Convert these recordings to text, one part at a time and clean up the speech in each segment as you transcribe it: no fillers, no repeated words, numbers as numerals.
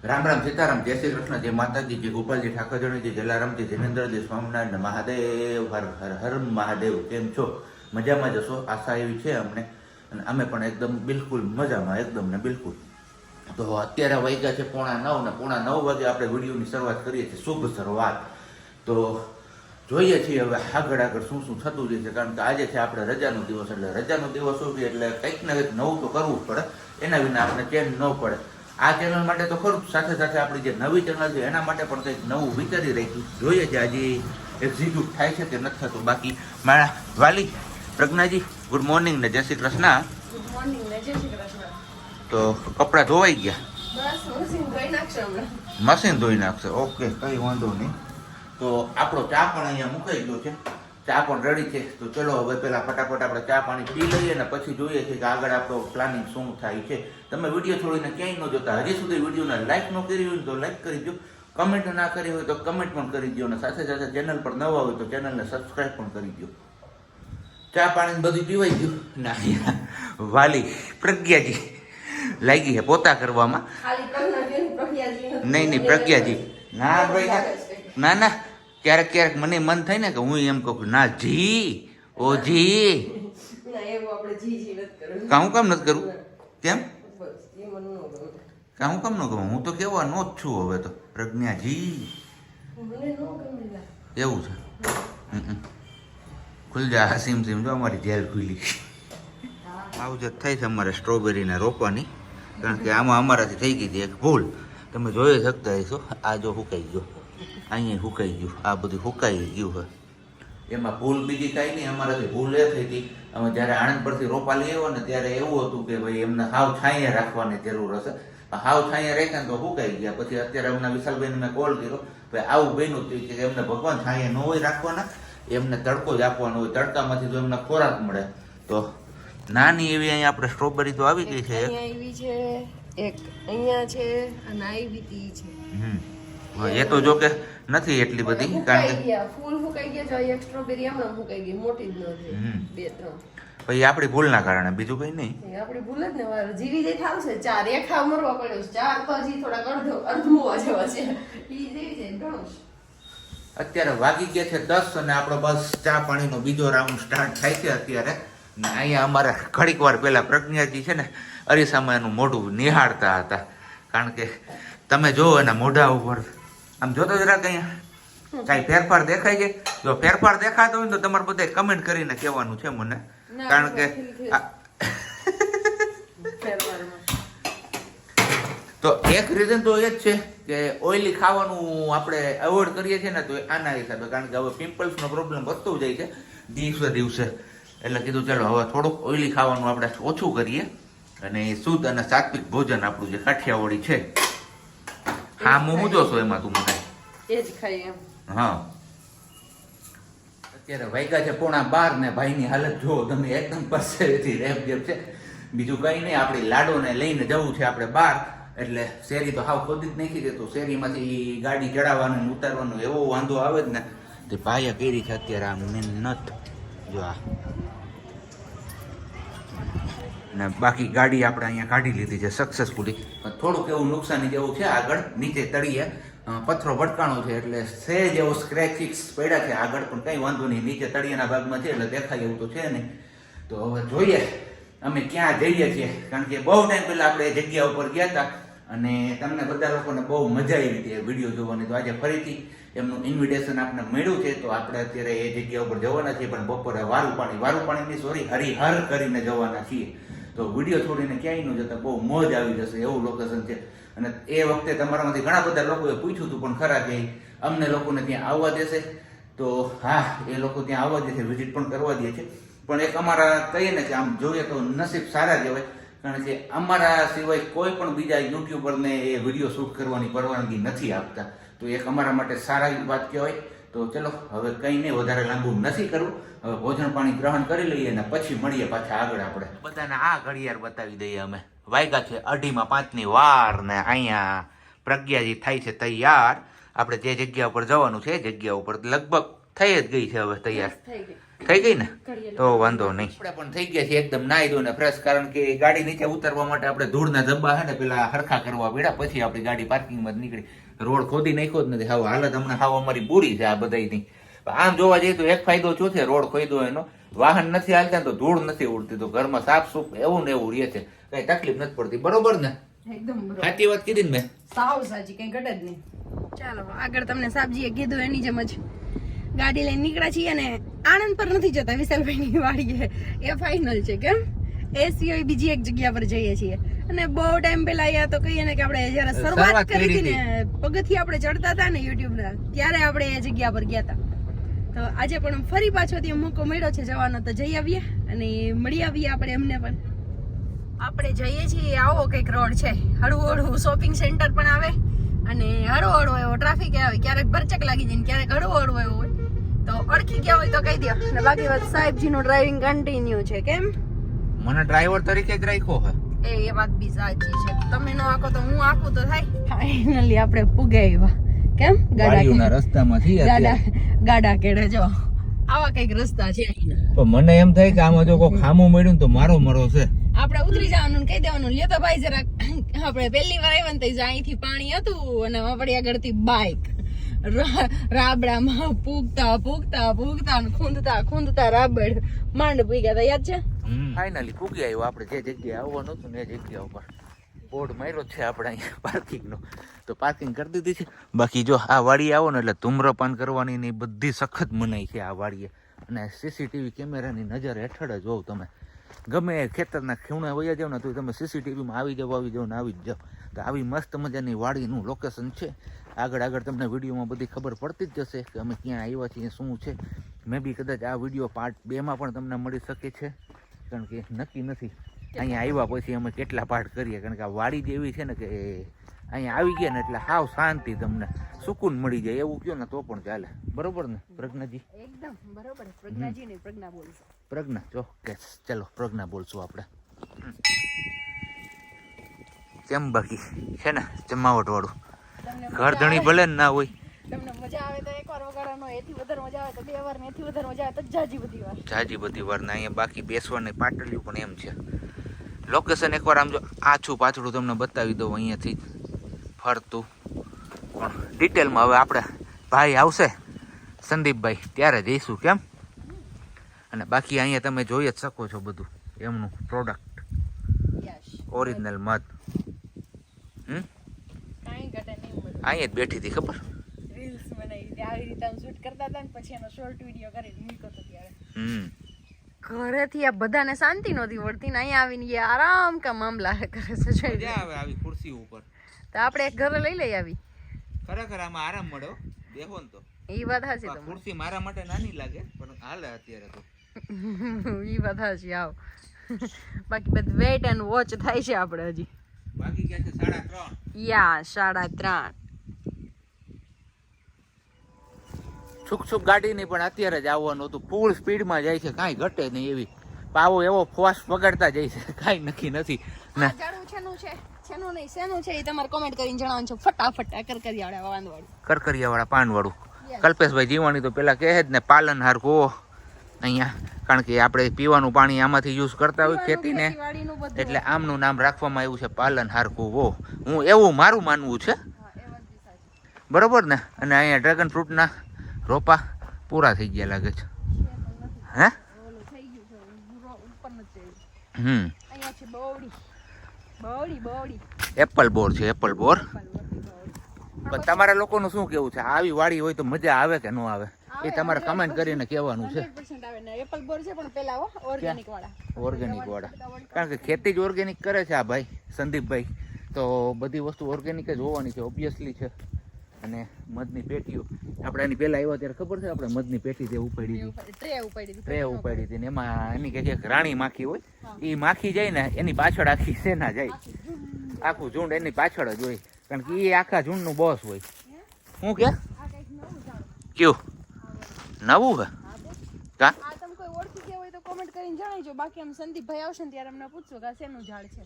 રામ રામ સીતારામ, જય શ્રી કૃષ્ણ, જય માતાજી, જય ગોપાલજી, ઠાકોરજી, જલારામજી, જિનેન્દ્રજી, સ્વામિનારાયણ, મહાદેવ, હર હર હર મહાદેવ. કેમ છો? મજામાં જશો, આશા એવી છે અમને. અને અમે પણ એકદમ બિલકુલ મજામાં, એકદમ ને બિલકુલ. તો અત્યારે વાગ્યા છે 8:45 ને 8:45 વાગે આપણે વિડીયોની શરૂઆત કરીએ છીએ. શુભ શરૂઆત. તો જોઈએ છીએ હવે આગળ આગળ શું શું થતું જાય છે, કારણ કે આજે છે આપણે રજાનો દિવસ. એટલે રજાનો દિવસ શું છે એટલે કંઈક ને કંઈક નવું તો કરવું જ પડે, એના વિના આપણે ચેન ન પડે. આ ચેનલ માટે તો ખરું, સાથે સાથે આપણી જે નવી ચેનલ છે એના માટે પણ કંઈક નવું વિચારી રાખ્યું. જોઈએ છે આજે એક્ઝિક્યુટ થાય છે કે નથી થતું. બાકી મારા વાલી પ્રજ્ઞાજી, ગુડ મોર્નિંગ ને જય શ્રી કૃષ્ણ. ગુડ મોર્નિંગ ને જય શ્રી કૃષ્ણ. તો કપડાં ધોવાઈ ગયા? બસ મશીન ધોઈ નાખશે હમણાં. મશીન ધોઈ નાખશે, ઓકે, કઈ વાંધો નહીં. તો આપણો ચા પણ અહીંયા મુકાઈ ગયો છે, ચા પણ રેડી છે. તો ચલો હવે પહેલા ફટાફટ આપણે ચા પાણી પી લઈએ ને પછી જોઈએ છીએ કે આગળ આપણો પ્લાનિંગ શું થાય છે. તમે વિડીયો છોડીને ક્યાંય ન જોતા, હજી સુધી વિડીયોને લાઈક ન કરી હોય તો લાઈક કરી દો, કમેન્ટ ના કરી હોય તો કમેન્ટ પણ કરી દો, અને સાથે સાથે ચેનલ પર નવા હોય તો ચેનલને સબસ્ક્રાઈબ પણ કરી દો. ચા પાણી બધું પીવાઈ ગયું ના? વાલી પ્રજ્ઞાજી લાગી છે પોતા કરવામાં. ખાલી પ્રજ્ઞાજી નહીં પ્રજ્ઞાજી ના ભાઈ, ના ના, ક્યારેક ક્યારેક મને મન થાય ને કે હું એમ કહું ના જી ઓ જી. ના એવું આપણે જી નથી કરવું. કાં હું કામ નથી કરવું? કેમ? બસ એ મને ન ગમે. કાં હું કામ ન કહું? હું તો કહેવાનો જ છું હવે તો, પ્રજ્ઞાજી મને ન ગમે લા. એવું છે. ખુલ જા હસીમ સીમ, જો અમારી જેલ ખુલી. આવજત થઈ છે અમારે સ્ટ્રોબેરીને રોપવાની, કારણ કે આમાં અમારાથી થઈ ગઈ હતી એક ભૂલ. તમે જોઈ શકતા હશો, આ જો સુકાઈ ગયો, અહીંયા સુકાઈ ગયું, આ બધું સુકાઈ ગયું છે. એમાં ભૂલ બીજી કાંઈ નહીં, અમારાથી ભૂલ એ થઈ હતી, અમે જ્યારે આણંદ પરથી રોપા લઈ આવ્યો ને ત્યારે એવું હતું કે ભાઈ એમને હાવ છાંયે રાખવાની જરૂર હશે. હાવ છાંયે રાખ્યા ને તો સુકાઈ ગયા. પછી અત્યારે અમને વિશાલભાઈને મેં કોલ કર્યો, ભાઈ આવું બન્યું હતું કે એમને ભગવાન છાંયે ન હોય રાખવાના, એમને તડકો જ આપવાનો હોય, તડકામાંથી જો એમને ખોરાક મળે તો. નાની એવી અહીંયા આપણે સ્ટ્રોબેરી તો આવી ગઈ છે. અહીંયા આવી છે એક, અહીંયા છે અને આવી તી છે. એ તો જો કે નથી એટલી બધી, કારણ કે ગયા ફૂલ ફૂકાઈ ગયા છે. એક સ્ટ્રોબેરી હમણાં ફૂકાઈ ગઈ, મોટી જ ન થઈ, બે ત્રણ. પછી આપણી ભૂલના કારણે, બીજું કઈ નહીં. એ આપણી ભૂલ જ ને. વાર જીવી જાય થાવ છે. ચાર રેખા મરવા પડ્યો છે. ચાર તો હજી થોડાક અડધમુવા જેવા છે. ઈ જેવી છે ઘણું છે. અત્યારે વાગી ગયા છે 10 અને આપણો બસ ચા પાણીનો બીજો રાઉન્ડ સ્ટાર્ટ થાય છે અત્યારે. ને અહીંયા અમારા ઘડીક વાર પહેલા પ્રજ્ઞાજી છે ને અરીસામાં એનું મોઢું નિહાળતા હતા, કારણ કે તમે જુઓ એના મોઢા ઉપર આમ જોતો જરાક અહીંયા કાંઈ ફેરફાર દેખાય છે? જો ફેરફાર દેખાતો હોય તો તમારે બધા કમેન્ટ કરીને કહેવાનું છે મને, કારણ કે તો એક રીઝન તો એ જ છે કે ઓઇલી ખાવાનું આપણે અવોઇડ કરીએ છીએ ને, તો આના હિસાબે, કારણ કે હવે પિમ્પલ્સનો પ્રોબ્લેમ વધતો જાય છે દિવસે દિવસે. એટલે કીધું ચાલો હવે થોડુંક ઓઇલી ખાવાનું આપણે ઓછું કરીએ અને શુદ્ધ અને સાત્વિક ભોજન આપણું જે કાઠિયાવાડી છે. હા, હું શું જોશો એમાં તું મને? એ જ ખાઈ એમ. હા, અત્યારે વાગ્યા છે 11:15 ને ભાઈની હાલત જુઓ તમે, એકદમ પરસેવેથી રેપ જેપ છે. બીજું કઈ નહીં, આપણી લાડોને લઈને જવું છે આપણે બહાર. એટલે શેરી તો હાવ ખોદી જ નાખી દે, તો શેરીમાંથી ગાડી ચડાવવાનું ઉતારવાનું એવો વાંધો આવે જ ને. તે ભાઈએ કરી છે અત્યારે આ મહેનત જો આ, ને બાકી ગાડી આપણે અહીંયા કાઢી લીધી છે સક્સેસફુલી. થોડુંક એવું નુકસાની જેવું છે, આગળ નીચે તળીએ પથ્થરો ભટકાણો છે એટલે સહેજ એવો સ્ક્રેચિસ પડ્યા છે આગળ, પણ કંઈ વાંધો નહીં, નીચે તળિયાના ભાગમાં છે એટલે દેખાય એવું તો છે નહીં. તો હવે જોઈએ અમે ક્યાં જઈએ છીએ, કારણ કે બહુ ટાઈમ પહેલાં આપણે એ જગ્યા ઉપર ગયા હતા અને તમને બધા લોકોને બહુ મજા આવી હતી એ વિડીયો જોવાની. તો આજે ફરીથી એમનું ઇન્વિટેશન આપણે મળ્યું છે, તો આપણે અત્યારે એ જગ્યા ઉપર જવાના છીએ, પણ બપોરે વારું પાણીની સોરી હરિહર કરીને જવાના છીએ. તો વિડીયો છોડીને ક્યાંય ન જતા, બહુ મોજ આવી જશે એવું લોકેશન છે. અને એ વખતે તમારામાંથી ઘણા બધા લોકોએ પૂછ્યું હતું પણ ખરા કે અમને લોકોને ત્યાં આવવા દેશે? તો હા, એ લોકો ત્યાં આવવા દેશે, વિઝિટ પણ કરવા દે છે. પણ એક અમારા કહીએ ને કે આમ જોઈએ તો નસીબ સારા કહેવાય, કારણ કે અમારા સિવાય કોઈ પણ બીજા યુટ્યુબરને એ વિડીયો શૂટ કરવાની પરવાનગી નથી આપતા. તો એક અમારા માટે સારા વાત કહેવાય. તો ચલો હવે કંઈ નહીં, વધારે લાંબુ નથી કરવું, હવે ભોજન પાણી ગ્રહણ કરી લઈએ અને પછી મળીએ પાછા આગળ. આપણે બધાને આ ઘડિયાળ બતાવી દઈએ અમે. વાગ્યા છે 4:30 વાર ને અહીંયા પ્રજ્ઞાજી થાય છે તૈયાર. આપણે જે જગ્યા ઉપર જવાનું છે એ જગ્યા ઉપર લગભગ થઈ જ ગઈ છે હવે તૈયાર થઈ ગઈ થઈ ગઈ ને ઘડીએ તો વાંધો નહીં આપણે પણ થઈ ગયા છે એકદમ નાહી ધોઈને ફ્રેશ કારણ કે ગાડી નીચે ઉતારવા માટે આપણે ધૂળના ધબ્બા છે ને પેલા હરખા કરવા પડ્યા પછી આપણી ગાડી પાર્કિંગમાં નીકળી રોડ ખોદી નાખ્યો જ નથી હવે હાલત હમણાં હાવ અમારી બુરી છે આ બધાની આમ જોવા જઈએ તો એક ફાયદો શું છે રોડ ખોદો એનો વાહન નથી હાલતા તો ધૂળ નથી ઉડતી તો ઘરમાં સાફ સુફ એવું ને એવું રહે છે કઈ તકલીફ નથી પડતી બરોબર ને એકદમ બરોબર સાચી વાત કીધી ને મેં સાવ સાચી કઈ ઘટે જ નહીં ચાલો આગળ તમને સાબજીએ કીધું એની જેમ જ ગાડી લઈને નીકળ્યા છીએ અને આણંદ પર નથી જતા વિશાલભાઈની વાડીએ એ ફાઇનલ છે કેમ એ સિવાય બીજી એક જગ્યા પર જઈએ છીએ અને બહુ ટાઈમ પહેલા અહીંયા તો કહીએ ને કે આપણે જયારે શરૂઆત કરી હતી ને પગથિયા આપણે ચડતા હતા ને યુટ્યુબ ના ત્યારે આપણે એ જગ્યા પર ગયા હતા તો આજે પણ ફરી પાછો ત્યાં મોકો મળ્યો છે જવાનો તો જઈ આવીએ અને મળી આવીએ આપણે એમને પણ આપણે જઈએ છીએ આવો કંઈક રોડ છે હળવું હળવું શોપિંગ સેન્ટર પણ આવે અને હળવો હળવો એવો ટ્રાફિક આવે ક્યારેક ભરચક લાગી જાય ને ક્યારેક હળવો હળવો એવો હોય તો અડકી ગયા હોય તો કહી દો અને બાકી વાત સાહેબજીનું ડ્રાઇવિંગ કન્ટિન્યુ છે કેમ મને ડ્રાઈવર તરીકે જ રાખ્યો હે એ વાત બી સાચી છે તમે નો આખો તો હું આખું તો થાય ફાઇનલી આપણે પુગે આવ્યા કેમ ગાડીઓના રસ્તામાં છીએ ગાડા કેડે જો આવા કઈક રસ્તા છે પણ મને એમ થાય કે આમાં જો કોઈ ખામું મળ્યું ને તો મારો મરો છે આપણે ઉતરી જવાનું કહી દેવાનું લ્યો તો ભાઈ જરાક આપણે પહેલી વાર આવ્યા ને તો અહીંથી પાણી હતું અને આપણી આગળથી બાઇક રાબડામાં પૂગતા પૂગતા પૂગતા ખૂંદતા ખૂંદતા રાબડ માંડ પૂગ્યા હતા યાદ છે ફાઇનલી પૂગી આવ્યો આપણે જે જગ્યાએ આવવાનું હતું ને એ જગ્યા ઉપર બોર્ડ માર્યો છે આપણે અહીંયા પાર્કિંગનો તો પાર્કિંગ કરી દીધી છે બાકી જો આ વાડી આવો ને એટલે ધૂમ્રપાન કરવાની ની બધી સખત મનાઈ છે આ વાડીએ અને સીસીટીવી કેમેરાની નજર હેઠળ જ હોવ તમે ગમે ખેતરના ખૂણે વયા જાવ ને તો તમે સીસીટીવીમાં આવી જાવ ને આવી જ જાવ તો આવી મસ્ત મજાની વાડીનું લોકેશન છે આગળ તમને વિડીયોમાં બધી ખબર પડતી જ જશે કે અમે ક્યાં આવ્યા છીએ શું છે મે બી કદાચ આ વિડીયો પાર્ટ 2 માં પણ તમને મળી શકે છે કારણ કે નક્કી નથી અહીંયા આવ્યા પછી અમે કેટલા પાર્ટ કરીએ કારણ કે આ વાડી જ એવી છે ને કે અહીંયા આવી ગયા ને એટલે હાવ શાંતિ તમને સુકૂન મળી જાય એવું કયો ને તો પણ ચાલે બરોબર ને પ્રજ્ઞાજી એકદમ બરોબર પ્રજ્ઞાજી ને પ્રજ્ઞા બોલશે પ્રજ્ઞા ચોક્કસ ચલો પ્રજ્ઞા બોલશું આપણે કેમ બાકી છે ને જમાવટ વાળું ઘર ધણી ભલે ને ના હોય તમને મજા આવે તો એકવાર વગાડવાનો એથી વધારે મજા આવે તો 2 વાર ને એથી વધારે મજા આવે તો જાજી બધી વાર ને અહીંયા બાકી બેસવાની પાટલીઓ પણ એમ છે લોકેશન એકવાર આમ જો આછું પાછળું તમને બતાવી દઉં અહીંયાથી ફરતું પણ ડિટેલમાં હવે આપણે ભાઈ આવશે સંદીપભાઈ ત્યારે જઈશું કેમ અને બાકી અહીંયા તમે જોઈ જ શકો છો બધું એમનું પ્રોડક્ટ ઓરિજિનલ મધ અહીંયા જ બેઠી હતી ખબર રીલ્સ બનાવી આવી રીતે શૂટ કરતા હતા ને પછી એનો શોર્ટ વિડિયો કરીને મૂક્યો હતો ત્યારે ઘરેથી આ બધાને શાંતિ નહોતી મળતી ને અહીંયા આવીને એ આરામ કા મામલા કરે છે મજા આવે આવી ખુરશી ઉપર તો આપણે એક ઘરે લઈ લઈ આવી ખરેખર આમાં આરામ મળ્યો બેહો ને તો એ વાત હાચી તો ખુરશી મારા માટે નાની લાગે પણ હાલે અત્યારે તો એ વાત હાચી આવ બાકી બધ વેઇટ એન્ડ વોચ થાય છે આપણે હજી બાકી ક્યાં છે 3:30 યા 3:30 છુક ગાડીની પણ અત્યારે જ આવવાનું હતું ફૂલ સ્પીડમાં જાય છે કાંઈ ઘટે નહીં એવી પાવો એવો ફાસ્ટ પકડતા જાય છે કાંઈ નક્કી નથી ના જાણવું છેનું છે છેનું નહીં શેનું છે એ તમારે કોમેન્ટ કરીને જણાવવાનું છે ફટાફટ કરકરિયાવાળા પાનવાળું કલ્પેશભાઈ જીવાણી તો પેલા કહે જ ને પાલનહાર કો અહીંયા કારણ કે આપણે પીવાનું પાણી આમાંથી યુઝ કરતા હોય ખેતીને એટલે આમનું નામ રાખવામાં આવ્યું છે પાલનહાર કો વો હું એવું મારું માનવું છે બરોબર ને અને અહીંયા ડ્રેગન ફ્રૂટના રોપા પૂરા થઈ ગયા લાગે છે હે એપલ બોર છે એપલ બોર પણ તમારા લોકોનું શું કેવું છે આવી વાડી હોય તો મજા આવે કે ન આવે એ તમારે કમેન્ટ કરીને કહેવાનું છે ઓર્ગેનિક વાળા કારણ કે ખેતી જ ઓર્ગેનિક કરે છે આ ભાઈ સંદીપભાઈ તો બધી વસ્તુ ઓર્ગેનિક જ હોવાની છે ઓબ્વિયસલી છે અને મધની પેટીઓ આપણે એની પહેલા આવ્યા ત્યારે ખબર છે આપણે મધની પેટી જે ઉપાડી હતી ટ્રે ઉપાડી હતી ને એમાં એની કે રાણી માખી હોય એ માખી જાય ને એની પાછળ આખી સેના જાય આખું ઝુંડ એની પાછળ જ હોય કારણ કે એ આખા ઝુંડનું બોસ હોય શું કે કયું નવું હે કા તમે કોઈ ઓળખી ગયા હોય તો કોમેન્ટ કરીને જણાવજો બાકી આમ સંદીપભાઈ આવશે ને ત્યારે અમને પૂછજો કે આ શેનું ઝાડ છે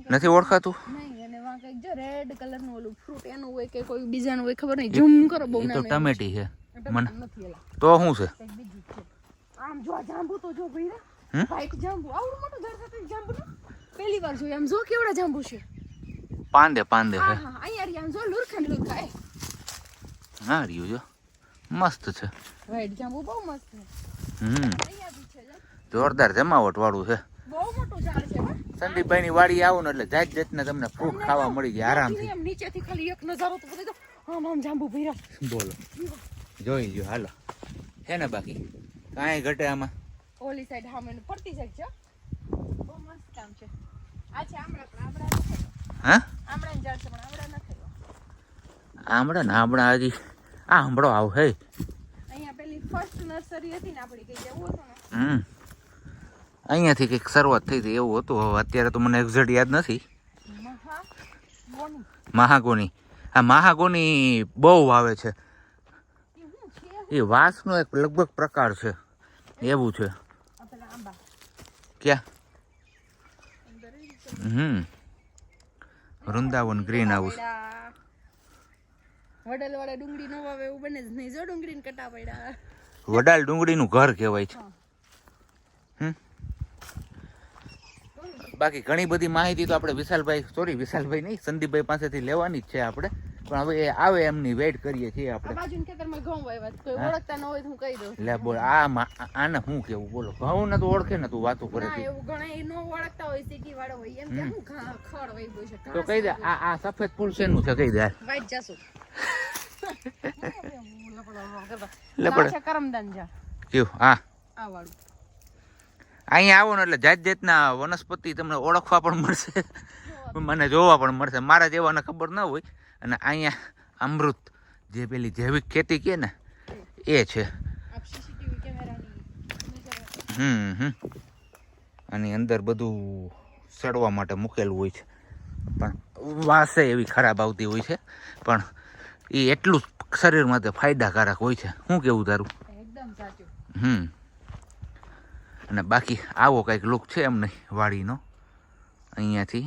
નથી ઓળખાતું નહીં અને વા કઈક જો રેડ કલર નું ઓલું ફ્રૂટ એનું હોય કે કોઈ બીજાનું હોય ખબર નહીં ઝૂમ કરો બહુ તો ટમેટી છે મને નથી એલા તો શું છે કંઈક બીજું જ છે આમ જો આ જાંબુ તો જો ભાઈ હમ? વ્હાઈટ જાંબુ આવડું મોટું ઝાડ છે જાંબુ પહેલી વાર જોયું આમ જો કેવડા જાંબુ છે પાંદે પાંદે હા છે હા અહીંયા રી આમ જો લુરખા ને લુરખા એ હા રહ્યું જો મસ્ત છે વ્હાઈટ જાંબુ બહુ મસ્ત છે અહીંયા બી છે જોરદાર જમાવટ વાળું છે બહુ મોટું ઝાડ છે હો સંદીપભાઈ ની વાડી આવો ને એટલે જાત જાતના તમને ફ્રૂટ ખાવા મળી જાય આરામથી એમ નીચેથી ખાલી એક નજારો તો બધી તો આમ આમ જાંબુ ભર્યા બોલો જોઈ લ્યો હાલો છે ને બાકી કાંઈ ઘટે આમાં ઓલી સાઈડ હામે પડતી સાઈડ છે બહુ મસ્ત કામ છે આ છે આમળા પણ આમળા નથી હા આમળાની ઝાડ છે પણ આમળા નથી આમળા ને આમળા હજી આ હમળો આવ હે અહીંયા પેલી ફર્સ્ટ નર્સરી હતી ને આપણી કઈ એવું હતું ને અહીંયાથી કંઈક શરૂઆત થઈ હતી એવું હતું હવે અત્યારે તો મને એક્ઝેક્ટ યાદ નથી મહા બોની મહાગોની આ મહાગોની બહુ આવે છે એ હું છે એ વાંસનો એક લગભગ પ્રકાર છે એવું છે આ પેલા આંબા ક્યાં અંદર ઈ છે. વૃંદાવન ગ્રીન હાઉસ વડલ વાળા ડુંગળી નો વાવે એવું બને જ નહીં જો ડુંગળી ને કટા પડ્યા વડાલ ડુંગળીનું ઘર કહેવાય છે બાકી ઘણી બધી માહિતી તો આપણે વિશાલભાઈ નહીં સંદીપભાઈ પાસેથી લેવાની જ છે આપણે પણ હવે એ આવે એમની વેઇટ કરીએ છીએ આ આપણે બાજુના ખેતરમાં ઘઉં વાવ્યા છે. કોઈ ઓળખતા ન હોય તો હું કહી દઉં લે બોલ આને શું કેવું બોલો ઘઉં ને તો ઓળખે ને તું વાતો કરે ના છે એવું ઘણા એ ન ઓળખતા હોય સિટી વાળો હોય એમ કે હું ખડ વાવ્યું છે તો કહી દે આ સફેદ ફૂલ શેનું છે કહી દે વાઈટ જાસુ લપડ છે કરમદાન જા કેવું હા આ વાળું અહીંયા આવો ને એટલે જાત જાતના વનસ્પતિ તમને ઓળખવા પણ મળશે મને જોવા પણ મળશે મારા જેવાને ખબર ન હોય અને અહીંયા અમૃત જે પેલી જૈવિક ખેતી કે ને એ છે આપ સીસીટીવી કેમેરાની નજર આની અંદર બધું સડવા માટે મૂકેલું હોય છે પણ વાસે એવી ખરાબ આવતી હોય છે પણ એ એટલું શરીર માટે ફાયદાકારક હોય છે શું કેવું તારું એકદમ સાચું અને બાકી આવો કંઈક લુક છે એમ નહીં વાડીનો અહીંયાથી